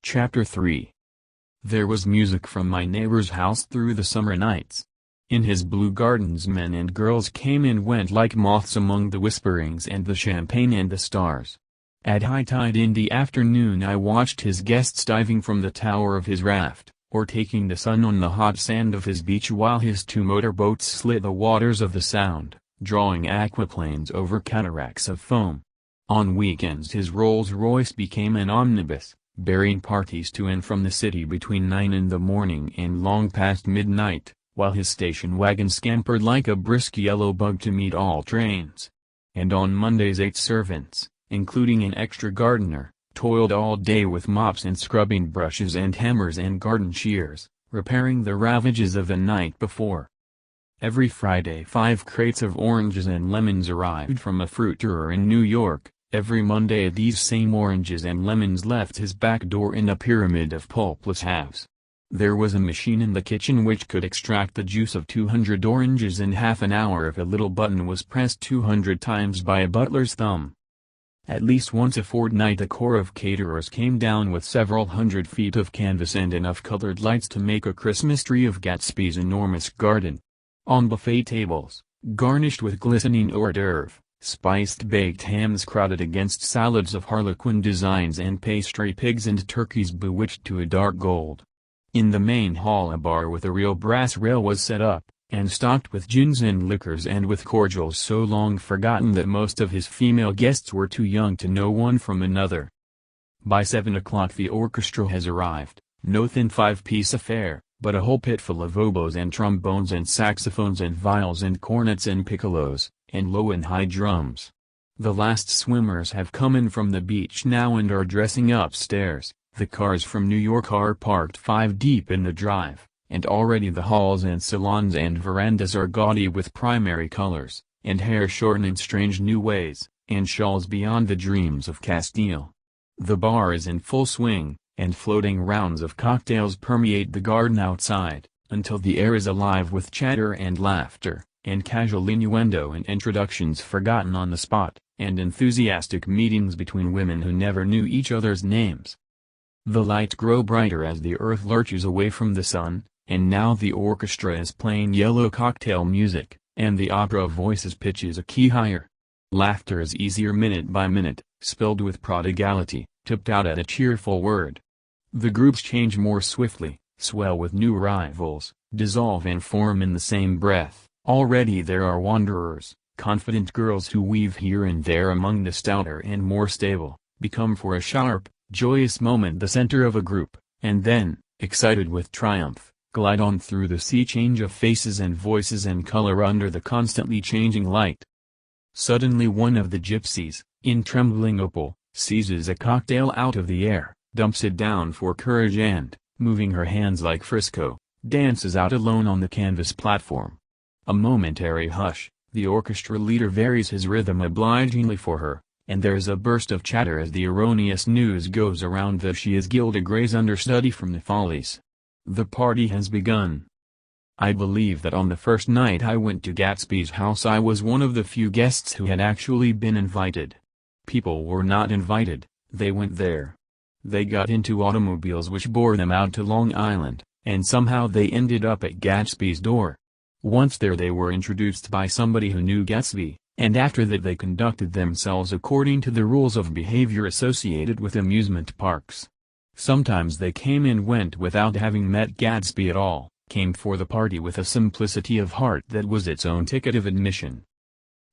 Chapter 3. There was music from my neighbor's house through the summer nights. In his blue gardens men and girls came and went like moths among the whisperings and the champagne and the stars. At high tide in the afternoon I watched his guests diving from the tower of his raft, or taking the sun on the hot sand of his beach while his two motorboats slit the waters of the Sound, drawing aquaplanes over cataracts of foam. On weekends his Rolls-Royce became an omnibus, bearing parties to and from the city between 9 in the morning and long past midnight, while his station wagon scampered like a brisk yellow bug to meet all trains. And on Mondays 8 servants, including an extra gardener, toiled all day with mops and scrubbing brushes and hammers and garden shears, repairing the ravages of the night before. Every Friday 5 crates of oranges and lemons arrived from a fruiterer in New York. Every Monday these same oranges and lemons left his back door in a pyramid of pulpless halves. There was a machine in the kitchen which could extract the juice of 200 oranges in half an hour if a little button was pressed 200 times by a butler's thumb. At least once a fortnight a corps of caterers came down with several hundred feet of canvas and enough colored lights to make a Christmas tree of Gatsby's enormous garden. On buffet tables, garnished with glistening hors d'oeuvre, spiced baked hams crowded against salads of harlequin designs and pastry pigs and turkeys bewitched to a dark gold. In the main hall a bar with a real brass rail was set up, and stocked with gins and liquors and with cordials so long forgotten that most of his female guests were too young to know one from another. By 7 o'clock the orchestra has arrived, no thin 5-piece affair, but a whole pit full of oboes and trombones and saxophones and viols and cornets and piccolos, and low and high drums. The last swimmers have come in from the beach now and are dressing upstairs. The cars from New York are parked 5 deep in the drive, and already the halls and salons and verandas are gaudy with primary colors, and hair shorn in strange new ways, and shawls beyond the dreams of Castile. The bar is in full swing, and floating rounds of cocktails permeate the garden outside, until the air is alive with chatter and laughter, and casual innuendo and introductions forgotten on the spot, and enthusiastic meetings between women who never knew each other's names. The lights grow brighter as the earth lurches away from the sun, and now the orchestra is playing yellow cocktail music, and the opera voices pitches a key higher. Laughter is easier minute by minute, spilled with prodigality, tipped out at a cheerful word. The groups change more swiftly, swell with new rivals, dissolve and form in the same breath. Already there are wanderers, confident girls who weave here and there among the stouter and more stable, become for a sharp, joyous moment the center of a group, and then, excited with triumph, glide on through the sea change of faces and voices and color under the constantly changing light. Suddenly one of the gypsies, in trembling opal, seizes a cocktail out of the air, dumps it down for courage and, moving her hands like Frisco, dances out alone on the canvas platform. A momentary hush, the orchestra leader varies his rhythm obligingly for her, and there's a burst of chatter as the erroneous news goes around that she is Gilda Gray's understudy from the Follies. The party has begun. I believe that on the first night I went to Gatsby's house I was one of the few guests who had actually been invited. People were not invited, they went there. They got into automobiles which bore them out to Long Island, and somehow they ended up at Gatsby's door. Once there they were introduced by somebody who knew Gatsby, and after that they conducted themselves according to the rules of behavior associated with amusement parks. Sometimes they came and went without having met Gatsby at all, came for the party with a simplicity of heart that was its own ticket of admission.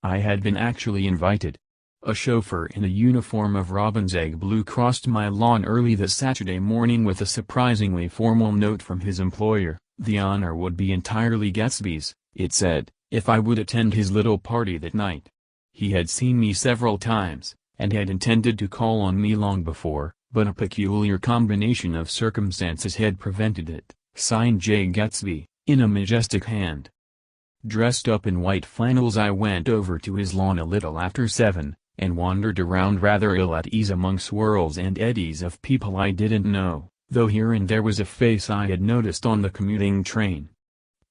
I had been actually invited. A chauffeur in a uniform of robin's egg blue crossed my lawn early that Saturday morning with a surprisingly formal note from his employer. The honor would be entirely Gatsby's, it said, if I would attend his little party that night. He had seen me several times, and had intended to call on me long before, but a peculiar combination of circumstances had prevented it. Signed J. Gatsby, in a majestic hand. Dressed up in white flannels I went over to his lawn a little after 7, and wandered around rather ill at ease among swirls and eddies of people I didn't know, though here and there was a face I had noticed on the commuting train.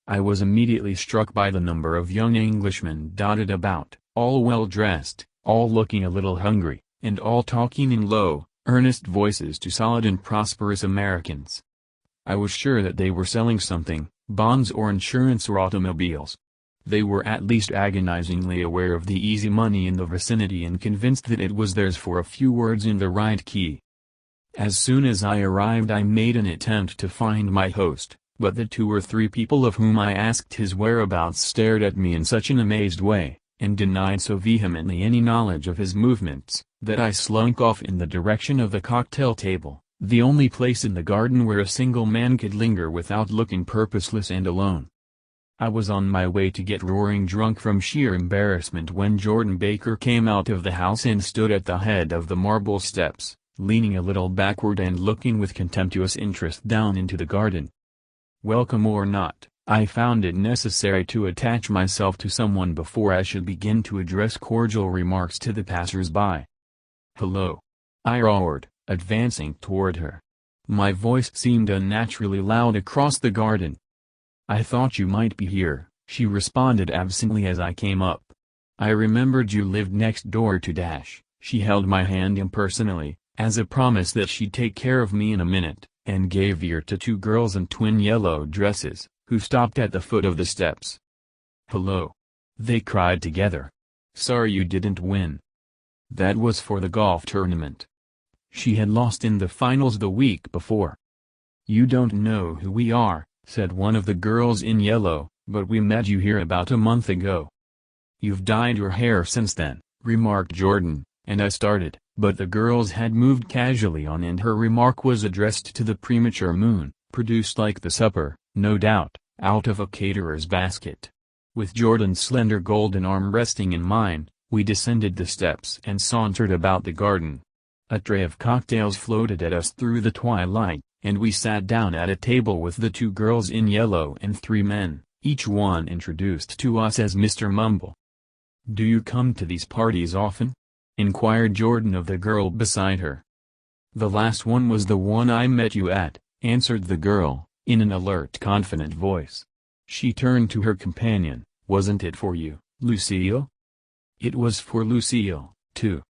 I was immediately struck by the number of young Englishmen dotted about, all well dressed, all looking a little hungry, and all talking in low, earnest voices to solid and prosperous Americans. I was sure that they were selling something, bonds or insurance or automobiles. They were at least agonizingly aware of the easy money in the vicinity and convinced that it was theirs for a few words in the right key. As soon as I arrived I made an attempt to find my host, but the 2 or 3 people of whom I asked his whereabouts stared at me in such an amazed way, and denied so vehemently any knowledge of his movements, that I slunk off in the direction of the cocktail table, the only place in the garden where a single man could linger without looking purposeless and alone. I was on my way to get roaring drunk from sheer embarrassment when Jordan Baker came out of the house and stood at the head of the marble steps, leaning a little backward and looking with contemptuous interest down into the garden. Welcome or not, I found it necessary to attach myself to someone before I should begin to address cordial remarks to the passers-by. "Hello," I roared, advancing toward her. My voice seemed unnaturally loud across the garden. "I thought you might be here," she responded absently as I came up. "I remembered you lived next door to Dash." She held my hand impersonally, as a promise that she'd take care of me in a minute, and gave ear to 2 girls in twin yellow dresses, who stopped at the foot of the steps. "Hello," they cried together. "Sorry you didn't win." That was for the golf tournament. She had lost in the finals the week before. "You don't know who we are," said one of the girls in yellow, "but we met you here about a month ago." "You've dyed your hair since then," remarked Jordan, and I started, but the girls had moved casually on and her remark was addressed to the premature moon, produced like the supper, no doubt, out of a caterer's basket. With Jordan's slender golden arm resting in mine, we descended the steps and sauntered about the garden. A tray of cocktails floated at us through the twilight, and we sat down at a table with the 2 girls in yellow and 3 men, each one introduced to us as Mr. Mumble. "Do you come to these parties often?" inquired Jordan of the girl beside her. "The last one was the one I met you at," answered the girl, in an alert confident voice. She turned to her companion. "Wasn't it for you, Lucille?" "It was for Lucille, too."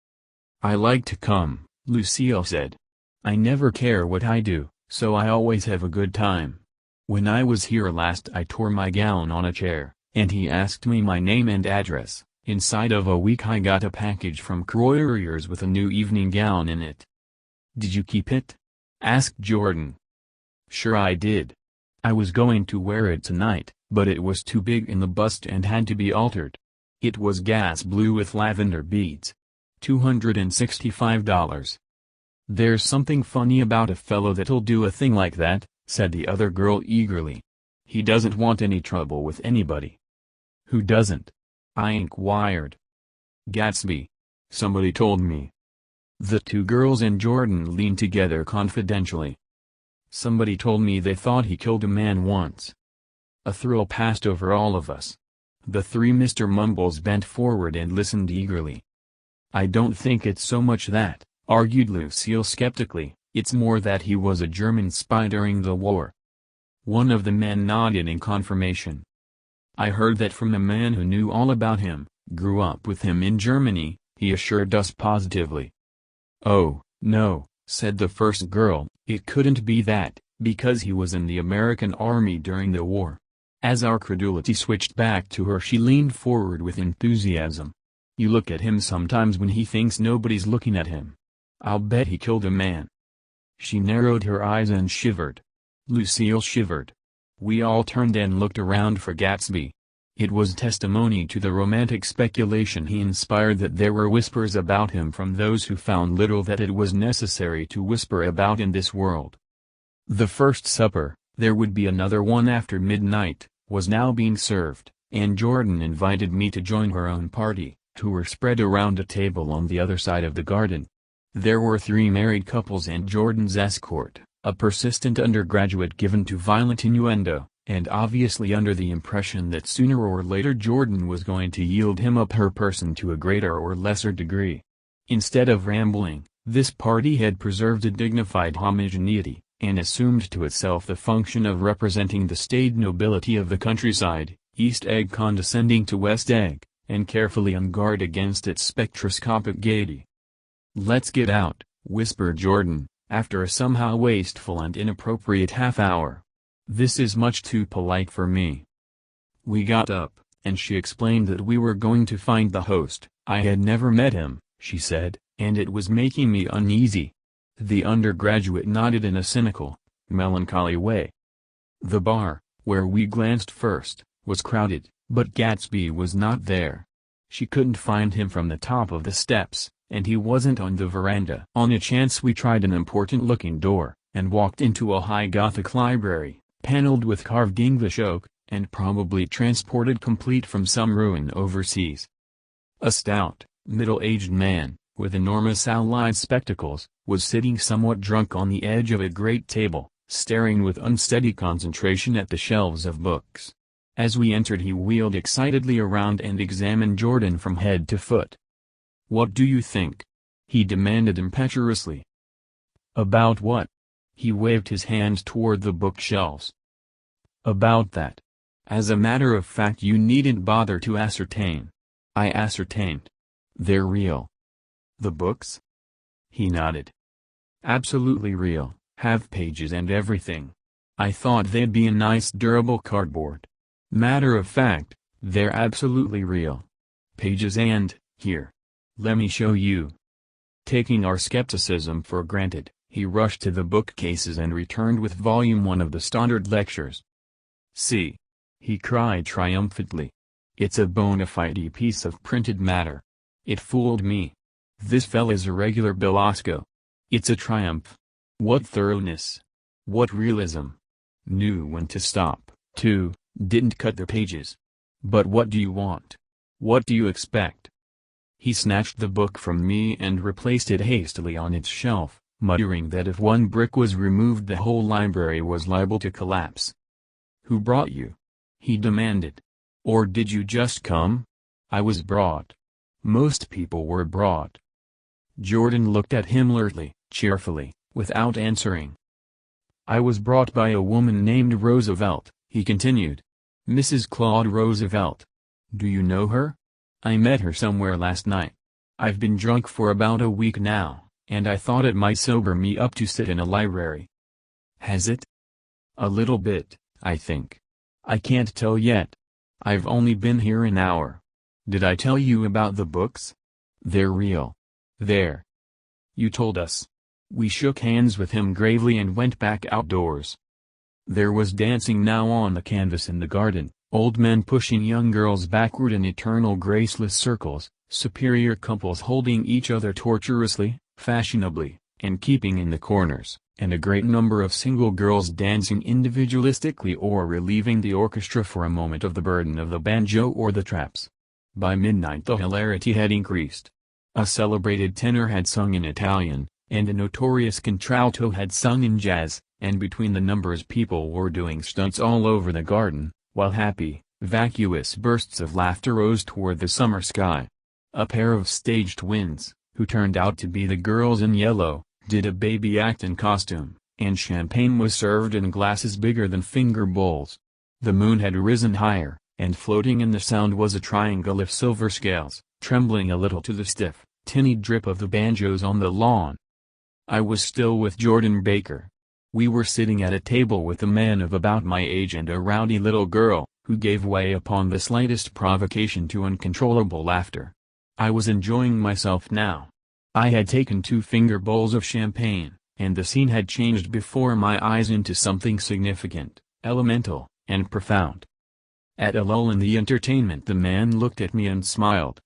"I like to come," Lucille said. "I never care what I do, so I always have a good time. When I was here last I tore my gown on a chair, and he asked me my name and address. Inside of a week I got a package from Croyer's with a new evening gown in it." "Did you keep it?" asked Jordan. "Sure I did. I was going to wear it tonight, but it was too big in the bust and had to be altered. It was gas blue with lavender beads. $265. "There's something funny about a fellow that'll do a thing like that," said the other girl eagerly. "He doesn't want any trouble with anybody." "Who doesn't?" I inquired. "Gatsby. Somebody told me." The 2 girls and Jordan leaned together confidentially. "Somebody told me they thought he killed a man once." A thrill passed over all of us. The 3 Mr. Mumbles bent forward and listened eagerly. "I don't think it's so much that," argued Lucille skeptically, "it's more that he was a German spy during the war." One of the men nodded in confirmation. "I heard that from a man who knew all about him, grew up with him in Germany," he assured us positively. "Oh, no," said the first girl, "it couldn't be that, because he was in the American Army during the war." As our credulity switched back to her she leaned forward with enthusiasm. "You look at him sometimes when he thinks nobody's looking at him. I'll bet he killed a man." She narrowed her eyes and shivered. Lucille shivered. We all turned and looked around for Gatsby. It was testimony to the romantic speculation he inspired that there were whispers about him from those who found little that it was necessary to whisper about in this world. The first supper, there would be another one after midnight, was now being served, and Jordan invited me to join her own party, who were spread around a table on the other side of the garden. There were 3 married couples and Jordan's escort, a persistent undergraduate given to violent innuendo, and obviously under the impression that sooner or later Jordan was going to yield him up her person to a greater or lesser degree. Instead of rambling, this party had preserved a dignified homogeneity, and assumed to itself the function of representing the staid nobility of the countryside, East Egg condescending to West Egg, and carefully on guard against its spectroscopic gaiety. "Let's get out," whispered Jordan, after a somehow wasteful and inappropriate half-hour. "This is much too polite for me." We got up, and she explained that we were going to find the host. I had never met him, she said, and it was making me uneasy. The undergraduate nodded in a cynical, melancholy way. The bar, where we glanced first, was crowded, but Gatsby was not there. She couldn't find him from the top of the steps, and he wasn't on the veranda. On a chance we tried an important-looking door, and walked into a high Gothic library, paneled with carved English oak, and probably transported complete from some ruin overseas. A stout, middle-aged man, with enormous owl-eyed spectacles, was sitting somewhat drunk on the edge of a great table, staring with unsteady concentration at the shelves of books. As we entered he wheeled excitedly around and examined Jordan from head to foot. "What do you think?" he demanded impetuously. "About what?" He waved his hands toward the bookshelves. "About that. As a matter of fact you needn't bother to ascertain." I ascertained. "They're real." "The books?" He nodded. "Absolutely real, have pages and everything. I thought they'd be a nice durable cardboard. Matter of fact, they're absolutely real. Pages and, here. Let me show you." Taking our skepticism for granted, he rushed to the bookcases and returned with volume 1 of the Stoddard Lectures. "See!" he cried triumphantly. "It's a bona fide piece of printed matter. It fooled me. This fella's a regular Belasco. It's a triumph. What thoroughness! What realism! Knew when to stop, too, didn't cut the pages. But what do you want? What do you expect?" He snatched the book from me and replaced it hastily on its shelf, muttering that if one brick was removed the whole library was liable to collapse. "Who brought you?" he demanded. "Or did you just come?" "I was brought. Most people were brought." Jordan looked at him alertly, cheerfully, without answering. "I was brought by a woman named Roosevelt," he continued. "Mrs. Claude Roosevelt. Do you know her? I met her somewhere last night. I've been drunk for about a week now, and I thought it might sober me up to sit in a library." "Has it?" "A little bit, I think. I can't tell yet. I've only been here an hour. Did I tell you about the books? They're real. There." "You told us." We shook hands with him gravely and went back outdoors. There was dancing now on the canvas in the garden, old men pushing young girls backward in eternal graceless circles, superior couples holding each other tortuously, fashionably, and keeping in the corners, and a great number of single girls dancing individualistically or relieving the orchestra for a moment of the burden of the banjo or the traps. By midnight the hilarity had increased. A celebrated tenor had sung in Italian, and a notorious contralto had sung in jazz, and between the numbers people were doing stunts all over the garden, while happy, vacuous bursts of laughter rose toward the summer sky. A pair of stage twins, who turned out to be the girls in yellow, did a baby act in costume, and champagne was served in glasses bigger than finger bowls. The moon had risen higher, and floating in the sound was a triangle of silver scales, trembling a little to the stiff, tinny drip of the banjos on the lawn. I was still with Jordan Baker. We were sitting at a table with a man of about my age and a rowdy little girl, who gave way upon the slightest provocation to uncontrollable laughter. I was enjoying myself now. I had taken 2 finger bowls of champagne, and the scene had changed before my eyes into something significant, elemental, and profound. At a lull in the entertainment the man looked at me and smiled.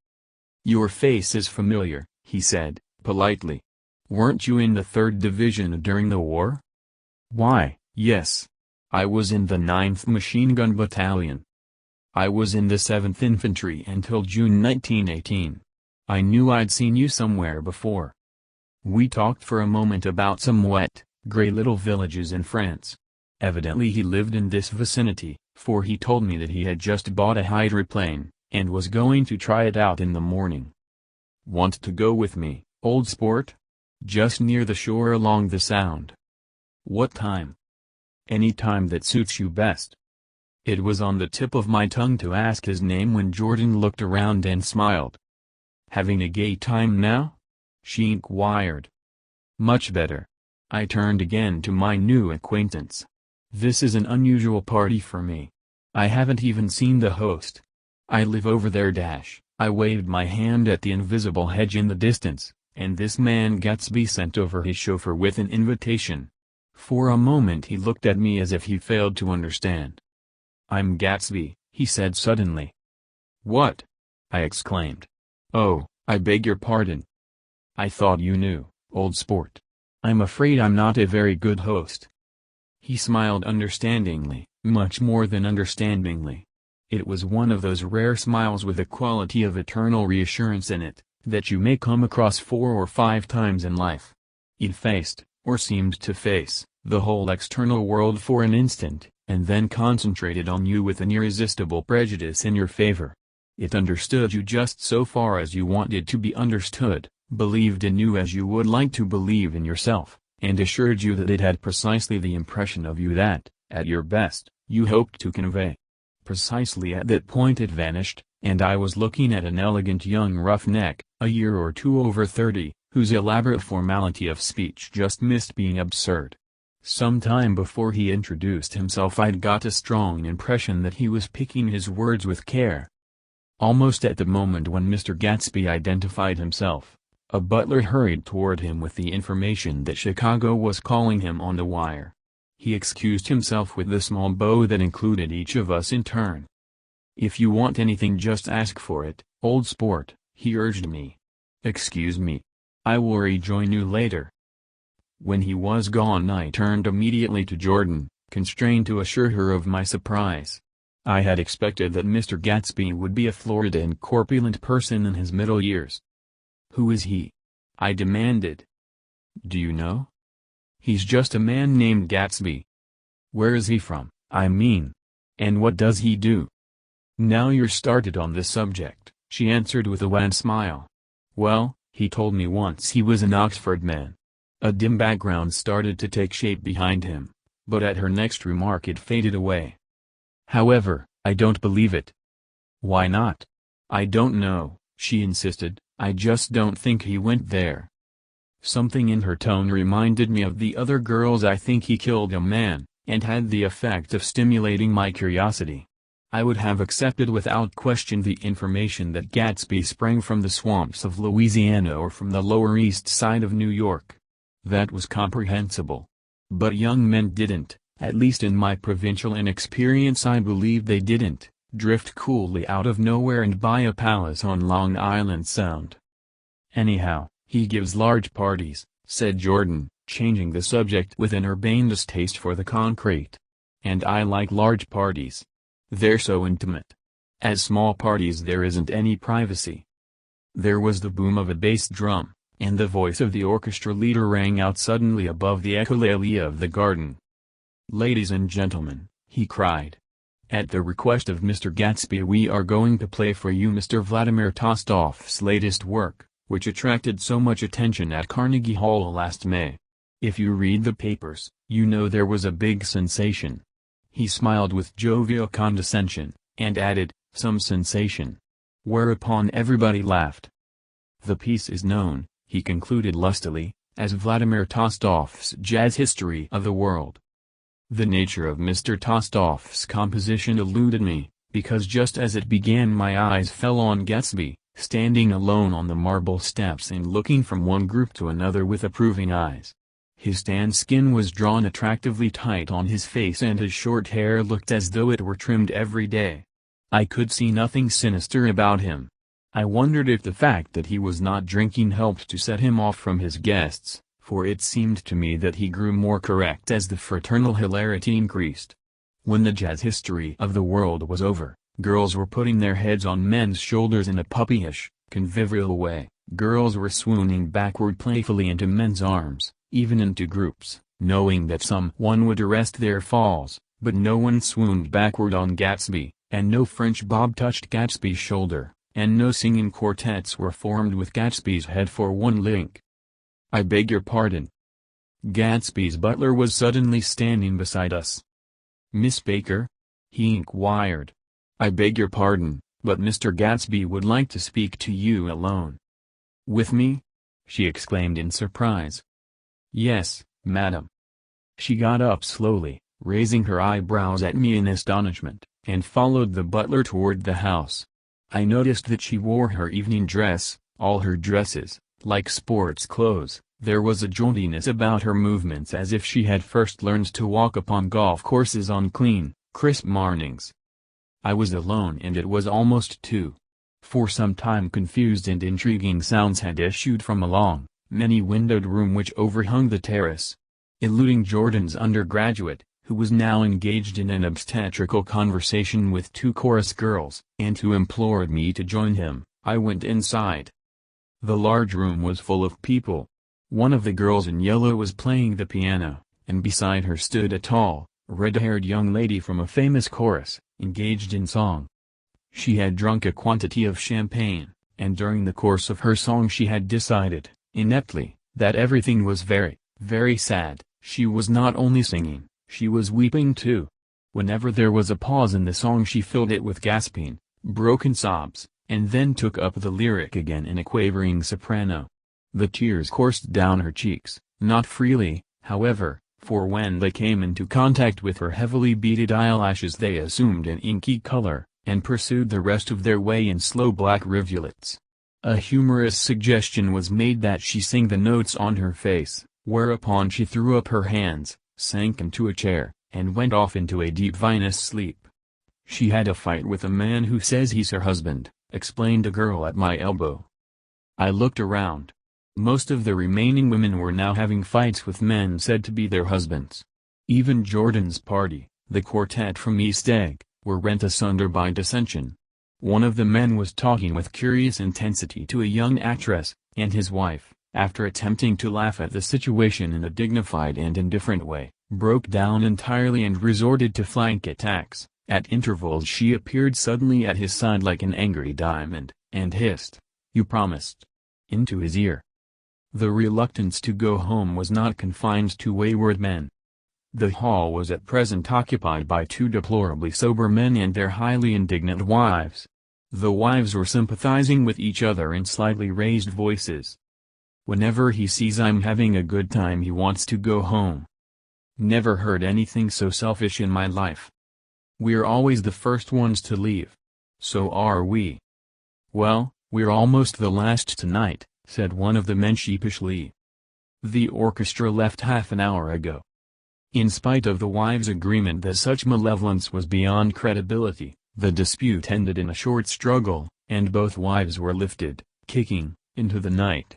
"Your face is familiar," he said, politely. "Weren't you in the 3rd Division during the war?" "Why, yes. I was in the 9th Machine Gun Battalion. I was in the 7th Infantry until June 1918. I knew I'd seen you somewhere before." We talked for a moment about some wet, grey little villages in France. Evidently he lived in this vicinity, for he told me that he had just bought a hydroplane, and was going to try it out in the morning. "Want to go with me, old sport? Just near the shore along the Sound." "What time?" "Any time that suits you best." It was on the tip of my tongue to ask his name when Jordan looked around and smiled. "Having a gay time now?" she inquired. Much better. I turned again to my new acquaintance. This is an unusual party for me. I haven't even seen the host. I live over there. I waved my hand at the invisible hedge in the distance, and this man Gatsby sent over his chauffeur with an invitation. For a moment he looked at me as if he failed to understand. "I'm Gatsby," he said suddenly. "What?" I exclaimed. "Oh, I beg your pardon. I thought you knew, old sport. I'm afraid I'm not a very good host." He smiled understandingly, much more than understandingly. It was one of those rare smiles with a quality of eternal reassurance in it, that you may come across 4 or 5 times in life. It faced, or seemed to face, the whole external world for an instant, and then concentrated on you with an irresistible prejudice in your favor. It understood you just so far as you wanted to be understood, believed in you as you would like to believe in yourself, and assured you that it had precisely the impression of you that, at your best, you hoped to convey. Precisely at that point it vanished, and I was looking at an elegant young roughneck, a year or two over 30, whose elaborate formality of speech just missed being absurd. Some time before he introduced himself I'd got a strong impression that he was picking his words with care. Almost at the moment when Mr. Gatsby identified himself, a butler hurried toward him with the information that Chicago was calling him on the wire. He excused himself with the small bow that included each of us in turn. "If you want anything just ask for it, old sport," he urged me. "Excuse me. I will rejoin you later." When he was gone I turned immediately to Jordan, constrained to assure her of my surprise. I had expected that Mr. Gatsby would be a florid and corpulent person in his middle years. "Who is he?" I demanded. "Do you know?" "He's just a man named Gatsby." "Where is he from, I mean? And what does he do?" "Now you're started on this subject," she answered with a wan smile. "Well, he told me once he was an Oxford man." A dim background started to take shape behind him, but at her next remark it faded away. "However, I don't believe it." "Why not?" "I don't know," she insisted, "I just don't think he went there." Something in her tone reminded me of the other girls. I think he killed a man, and had the effect of stimulating my curiosity. I would have accepted without question the information that Gatsby sprang from the swamps of Louisiana or from the Lower East Side of New York. That was comprehensible. But young men didn't, at least in my provincial inexperience I believe they didn't, drift coolly out of nowhere and buy a palace on Long Island Sound. "Anyhow, he gives large parties," said Jordan, changing the subject with an urbane distaste for the concrete. "And I like large parties. They're so intimate. At small parties there isn't any privacy." There was the boom of a bass drum, and the voice of the orchestra leader rang out suddenly above the echolalia of the garden. "Ladies and gentlemen," he cried. "At the request of Mr. Gatsby we are going to play for you Mr. Vladimir Tolstoy's latest work, which attracted so much attention at Carnegie Hall last May. If you read the papers, you know there was a big sensation." He smiled with jovial condescension, and added, "some sensation." Whereupon everybody laughed. "The piece is known," he concluded lustily, "as Vladimir Tolstoy's Jazz History of the World." The nature of Mr. Tolstoy's composition eluded me, because just as it began my eyes fell on Gatsby, standing alone on the marble steps and looking from one group to another with approving eyes. His tanned skin was drawn attractively tight on his face and his short hair looked as though it were trimmed every day. I could see nothing sinister about him. I wondered if the fact that he was not drinking helped to set him off from his guests, for it seemed to me that he grew more correct as the fraternal hilarity increased. When the Jazz History of the World was over, girls were putting their heads on men's shoulders in a puppyish, convivial way, girls were swooning backward playfully into men's arms, even into groups, knowing that some one would arrest their falls, but no one swooned backward on Gatsby, and no French bob touched Gatsby's shoulder, and no singing quartets were formed with Gatsby's head for one link. "I beg your pardon." Gatsby's butler was suddenly standing beside us. "Miss Baker?" he inquired. "I beg your pardon, but Mr. Gatsby would like to speak to you alone." "With me?" she exclaimed in surprise. Yes, madam. She got up slowly, raising her eyebrows at me in astonishment, and followed the butler toward the house. I noticed that she wore her evening dress, all her dresses, like sports clothes. There was a jauntiness about her movements as if she had first learned to walk upon golf courses on clean, crisp mornings. I was alone and it was almost 2. For some time confused and intriguing sounds had issued from a long, many-windowed room which overhung the terrace. Eluding Jordan's undergraduate, who was now engaged in an obstetrical conversation with 2 chorus girls, and who implored me to join him, I went inside. The large room was full of people. One of the girls in yellow was playing the piano, and beside her stood a tall, red-haired young lady from a famous chorus, engaged in song. She had drunk a quantity of champagne, and during the course of her song she had decided, ineptly, that everything was very, very sad. She was not only singing, she was weeping too. Whenever there was a pause in the song she filled it with gasping, broken sobs, and then took up the lyric again in a quavering soprano. The tears coursed down her cheeks, not freely, however, for when they came into contact with her heavily beaded eyelashes they assumed an inky color, and pursued the rest of their way in slow black rivulets. A humorous suggestion was made that she sing the notes on her face, whereupon she threw up her hands, sank into a chair, and went off into a deep vinous sleep. She had a fight with a man who says he's her husband, explained a girl at my elbow. I looked around. Most of the remaining women were now having fights with men said to be their husbands. Even Jordan's party, the quartet from East Egg, were rent asunder by dissension. One of the men was talking with curious intensity to a young actress, and his wife, after attempting to laugh at the situation in a dignified and indifferent way, broke down entirely and resorted to flank attacks. At intervals she appeared suddenly at his side like an angry diamond, and hissed, "You promised," into his ear. The reluctance to go home was not confined to wayward men. The hall was at present occupied by 2 deplorably sober men and their highly indignant wives. The wives were sympathizing with each other in slightly raised voices. Whenever he sees I'm having a good time he wants to go home. Never heard anything so selfish in my life. We're always the first ones to leave. So are we. Well, we're almost the last tonight, said one of the men sheepishly. The orchestra left half an hour ago. In spite of the wives' agreement that such malevolence was beyond credibility, the dispute ended in a short struggle, and both wives were lifted, kicking, into the night.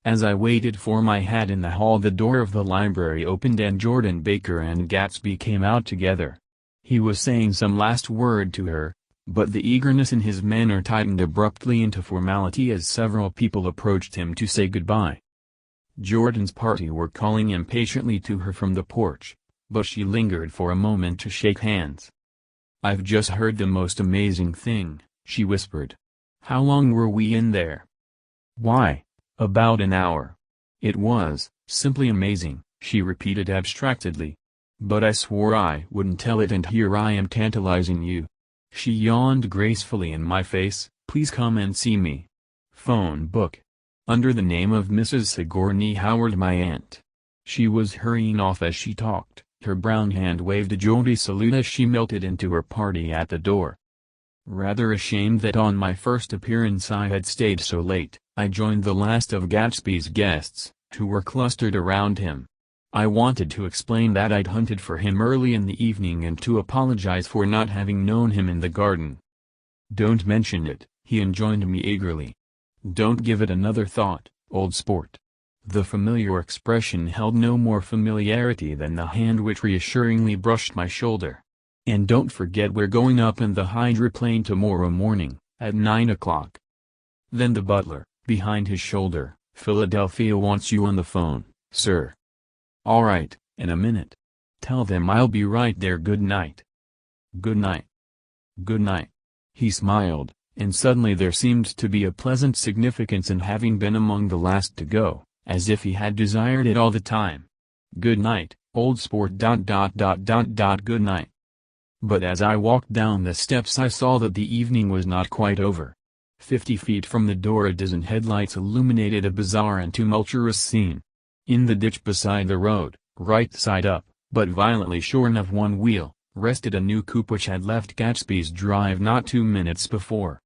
As I waited for my hat in the hall the door of the library opened and Jordan Baker and Gatsby came out together. He was saying some last word to her, but the eagerness in his manner tightened abruptly into formality as several people approached him to say goodbye. Jordan's party were calling impatiently to her from the porch, but she lingered for a moment to shake hands. "I've just heard the most amazing thing," she whispered. "How long were we in there?" "Why, about an hour. It was simply amazing," she repeated abstractedly. "But I swore I wouldn't tell it and here I am tantalizing you." She yawned gracefully in my face. "Please come and see me. Phone book. Under the name of Mrs. Sigourney Howard, my aunt." She was hurrying off as she talked. Her brown hand waved a jaunty salute as she melted into her party at the door. Rather ashamed that on my first appearance I had stayed so late, I joined the last of Gatsby's guests, who were clustered around him. I wanted to explain that I'd hunted for him early in the evening and to apologize for not having known him in the garden. "Don't mention it," he enjoined me eagerly. "Don't give it another thought, old sport." The familiar expression held no more familiarity than the hand which reassuringly brushed my shoulder. "And don't forget we're going up in the hydroplane tomorrow morning, at 9 o'clock. Then the butler, behind his shoulder, "Philadelphia wants you on the phone, sir." "All right, in a minute. Tell them I'll be right there. Good night." "Good night." "Good night." He smiled, and suddenly there seemed to be a pleasant significance in having been among the last to go, as if he had desired it all the time. "Good night, old sport. Good night." But as I walked down the steps I saw that the evening was not quite over. 50 feet from the door a dozen headlights illuminated a bizarre and tumultuous scene. In the ditch beside the road, right side up, but violently shorn of one wheel, rested a new coupe which had left Gatsby's drive not 2 minutes before.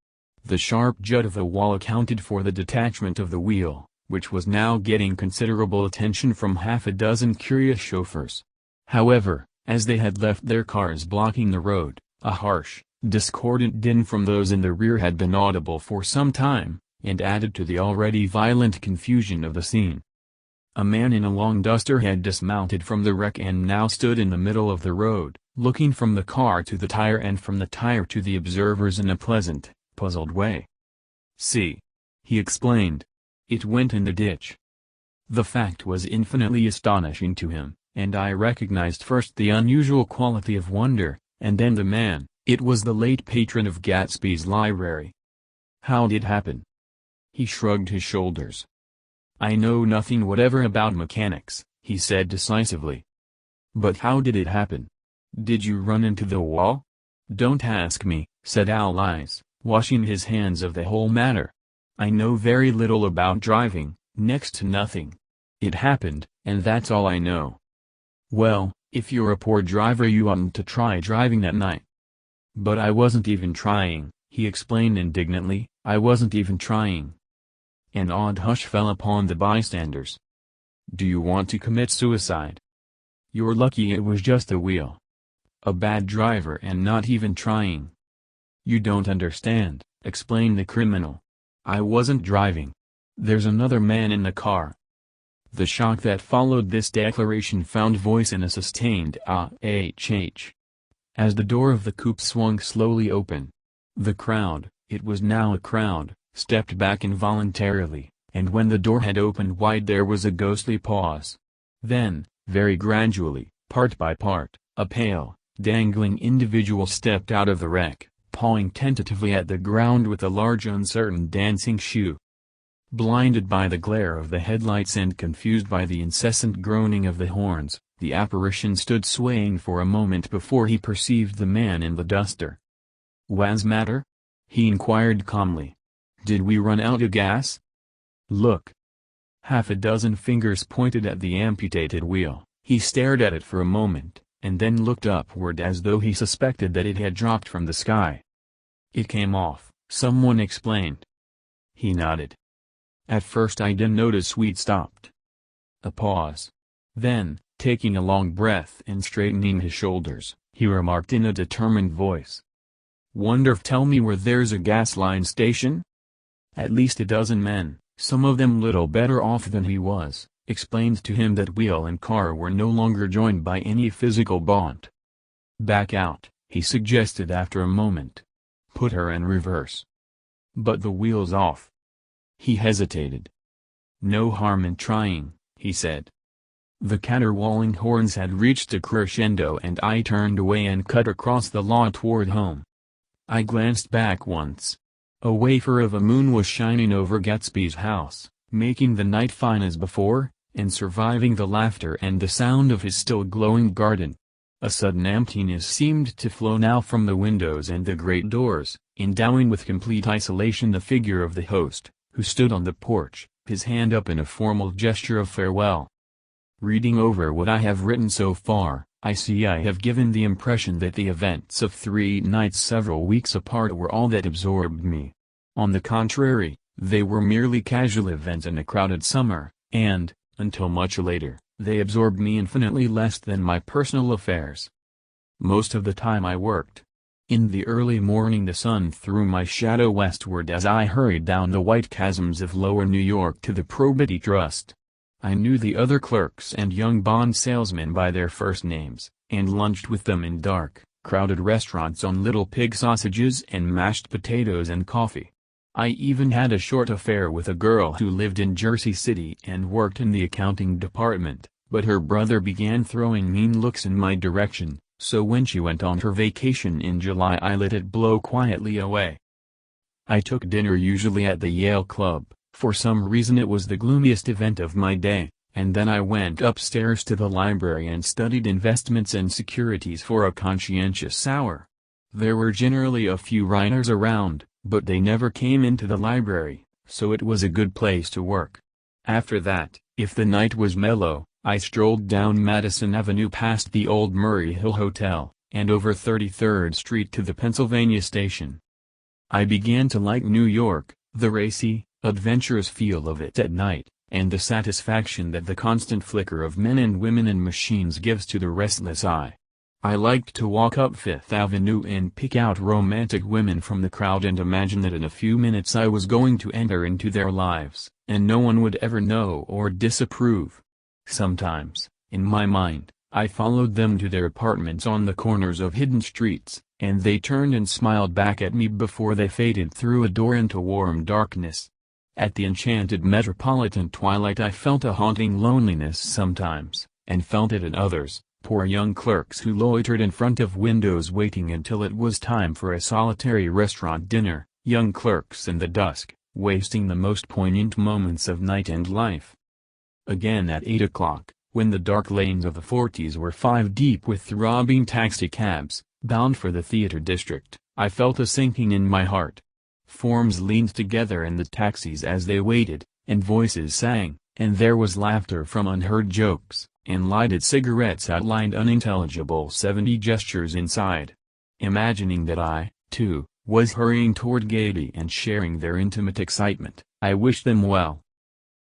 The sharp jut of the wall accounted for the detachment of the wheel, which was now getting considerable attention from half a dozen curious chauffeurs. However, as they had left their cars blocking the road, a harsh, discordant din from those in the rear had been audible for some time, and added to the already violent confusion of the scene. A man in a long duster had dismounted from the wreck and now stood in the middle of the road, looking from the car to the tire and from the tire to the observers in a pleasant, puzzled way. "See," he explained. "It went in the ditch." The fact was infinitely astonishing to him, and I recognized first the unusual quality of wonder, and then the man. It was the late patron of Gatsby's library. "How did it happen?" He shrugged his shoulders. "I know nothing whatever about mechanics," he said decisively. "But how did it happen? Did you run into the wall?" "Don't ask me," said Allies, washing his hands of the whole matter. "I know very little about driving, next to nothing. It happened, and that's all I know." "Well, if you're a poor driver you oughtn't to try driving that night." "But I wasn't even trying," he explained indignantly, "I wasn't even trying." An odd hush fell upon the bystanders. "Do you want to commit suicide? You're lucky it was just a wheel. A bad driver and not even trying." "You don't understand," explained the criminal. "I wasn't driving. There's another man in the car." The shock that followed this declaration found voice in a sustained ah-h. As the door of the coupe swung slowly open, the crowd, it was now a crowd, stepped back involuntarily, and when the door had opened wide there was a ghostly pause. Then, very gradually, part by part, a pale, dangling individual stepped out of the wreck, pawing tentatively at the ground with a large uncertain dancing shoe. Blinded by the glare of the headlights and confused by the incessant groaning of the horns, the apparition stood swaying for a moment before he perceived the man in the duster. "What's matter?" he inquired calmly. "Did we run out of gas?" "Look." Half a dozen fingers pointed at the amputated wheel. He stared at it for a moment, and then looked upward as though he suspected that it had dropped from the sky. "It came off," someone explained. He nodded. "At first I didn't notice we'd stopped." A pause. Then, taking a long breath and straightening his shoulders, he remarked in a determined voice. "Wonder if tell me where there's a gas line station?" At least a dozen men, some of them little better off than he was, explained to him that wheel and car were no longer joined by any physical bond. "Back out," he suggested after a moment. "Put her in reverse." "But the wheel's off." He hesitated. "No harm in trying," he said. The caterwauling horns had reached a crescendo and I turned away and cut across the lawn toward home. I glanced back once. A wafer of a moon was shining over Gatsby's house, making the night fine as before, and surviving the laughter and the sound of his still glowing garden. A sudden emptiness seemed to flow now from the windows and the great doors, endowing with complete isolation the figure of the host, who stood on the porch, his hand up in a formal gesture of farewell. Reading over what I have written so far, I see I have given the impression that the events of 3 nights several weeks apart were all that absorbed me. On the contrary, they were merely casual events in a crowded summer, and, until much later, they absorbed me infinitely less than my personal affairs. Most of the time I worked. In the early morning the sun threw my shadow westward as I hurried down the white chasms of lower New York to the Probity Trust. I knew the other clerks and young bond salesmen by their first names, and lunched with them in dark, crowded restaurants on little pig sausages and mashed potatoes and coffee. I even had a short affair with a girl who lived in Jersey City and worked in the accounting department, but her brother began throwing mean looks in my direction, so when she went on her vacation in July I let it blow quietly away. I took dinner usually at the Yale Club. For some reason it was the gloomiest event of my day, and then I went upstairs to the library and studied investments and securities for a conscientious hour. There were generally a few writers around, but they never came into the library, so it was a good place to work. After that, If the night was mellow, I strolled down Madison Avenue past the old Murray Hill Hotel, and over 33rd Street to the Pennsylvania Station. I began to like New York, the racy, adventurous feel of it at night, and the satisfaction that the constant flicker of men and women and machines gives to the restless eye. I liked to walk up Fifth Avenue and pick out romantic women from the crowd and imagine that in a few minutes I was going to enter into their lives, and no one would ever know or disapprove. Sometimes, in my mind, I followed them to their apartments on the corners of hidden streets, and they turned and smiled back at me before they faded through a door into warm darkness. At the enchanted metropolitan twilight I felt a haunting loneliness sometimes, and felt it in others, poor young clerks who loitered in front of windows waiting until it was time for a solitary restaurant dinner, young clerks in the dusk, wasting the most poignant moments of night and life. Again at 8 o'clock, when the dark lanes of the 40s were 5 deep with throbbing taxicabs, bound for the theater district, I felt a sinking in my heart. Forms leaned together in the taxis as they waited, and voices sang, and there was laughter from unheard jokes, and lighted cigarettes outlined unintelligible 70 gestures inside. Imagining that I, too, was hurrying toward gaiety and sharing their intimate excitement, I wished them well.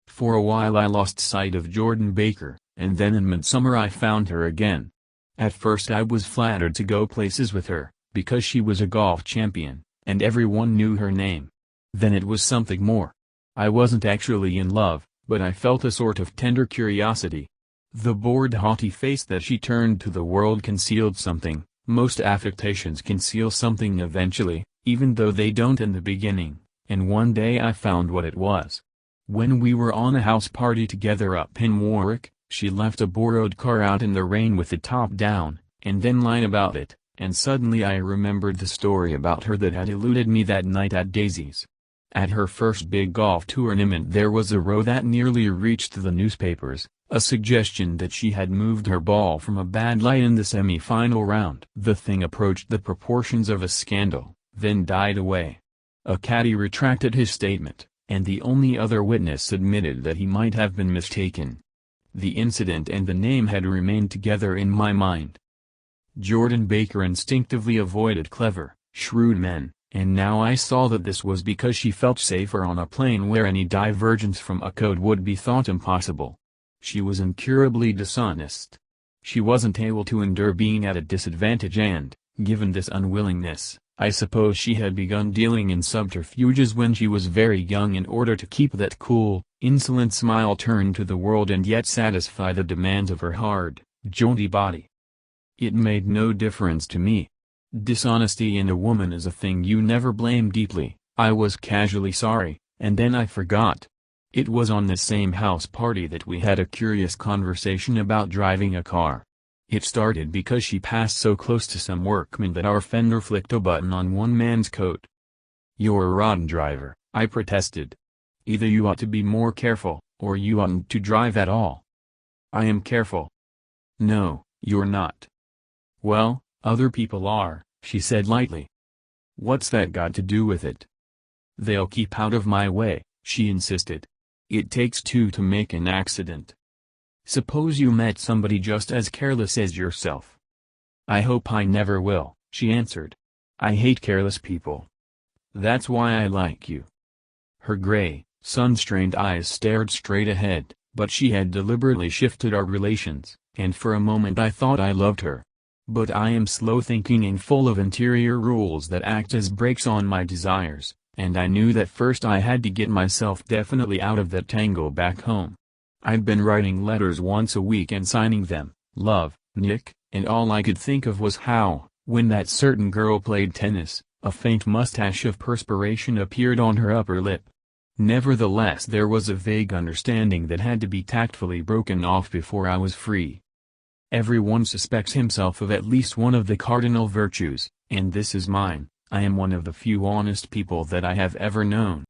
For a while I lost sight of Jordan Baker, and then in midsummer I found her again. At first I was flattered to go places with her, because she was a golf champion, and everyone knew her name. Then it was something more. I wasn't actually in love, but I felt a sort of tender curiosity. The bored haughty face that she turned to the world concealed something. Most affectations conceal something eventually, even though they don't in the beginning, and one day I found what it was. When we were on a house party together up in Warwick, she left a borrowed car out in the rain with the top down, and then lied about it, and suddenly I remembered the story about her that had eluded me that night at Daisy's. At her first big golf tournament there was a row that nearly reached the newspapers, a suggestion that she had moved her ball from a bad lie in the semi-final round. The thing approached the proportions of a scandal, then died away. A caddy retracted his statement, and the only other witness admitted that he might have been mistaken. The incident and the name had remained together in my mind. Jordan Baker instinctively avoided clever, shrewd men, and now I saw that this was because she felt safer on a plane where any divergence from a code would be thought impossible. She was incurably dishonest. She wasn't able to endure being at a disadvantage and, given this unwillingness, I suppose she had begun dealing in subterfuges when she was very young in order to keep that cool, insolent smile turned to the world and yet satisfy the demands of her hard, jaunty body. It made no difference to me. Dishonesty in a woman is a thing you never blame deeply. I was casually sorry, and then I forgot. It was on the same house party that we had a curious conversation about driving a car. It started because she passed so close to some workman that our fender flicked a button on one man's coat. "You're a rotten driver," I protested. "Either you ought to be more careful, or you oughtn't to drive at all." "I am careful." "No, you're not." "Well, other people are," she said lightly. "What's that got to do with it?" "They'll keep out of my way," she insisted. "It takes two to make an accident. Suppose you met somebody just as careless as yourself." "I hope I never will," she answered. "I hate careless people. That's why I like you." Her gray, sun-strained eyes stared straight ahead, but she had deliberately shifted our relations, and for a moment I thought I loved her. But I am slow-thinking and full of interior rules that act as brakes on my desires, and I knew that first I had to get myself definitely out of that tangle back home. I'd been writing letters once a week and signing them, "Love, Nick," and all I could think of was how, when that certain girl played tennis, a faint mustache of perspiration appeared on her upper lip. Nevertheless there was a vague understanding that had to be tactfully broken off before I was free. Everyone suspects himself of at least one of the cardinal virtues, and this is mine. I am one of the few honest people that I have ever known.